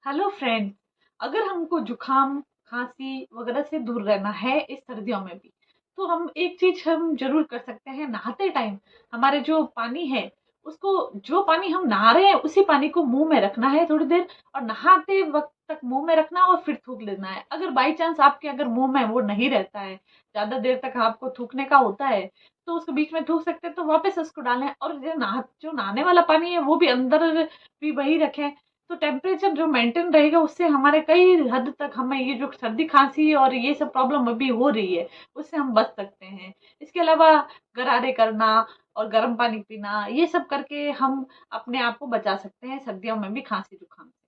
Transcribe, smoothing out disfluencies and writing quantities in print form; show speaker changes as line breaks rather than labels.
Hello friends. अगर हमको जुकाम खांसी वगैरह से दूर रहना है इस सर्दियों में भी, तो हम एक चीज हम जरूर कर सकते हैं। नहाते टाइम हमारे जो पानी है उसको, जो पानी हम नहा रहे हैं उसी पानी को मुंह में रखना है थोड़ी देर, और नहाते वक्त तक मुंह में रखना और फिर थूक लेना है। अगर बाई चांस आपके अगर मुंह में वो नहीं रहता है, ज्यादा देर तक आपको थूकने का होता है, तो उसको बीच में थूक सकते हैं, तो वापस उसको डालें। और जो नहाने वाला पानी है वो भी अंदर भी वही रखें। तो टेम्परेचर जो मेंटेन रहेगा उससे हमारे कई हद तक हमें ये जो सर्दी खांसी और ये सब प्रॉब्लम अभी हो रही है उससे हम बच सकते हैं। इसके अलावा गरारे करना और गर्म पानी पीना, ये सब करके हम अपने आप को बचा सकते हैं सर्दियों में भी खांसी जुकाम से।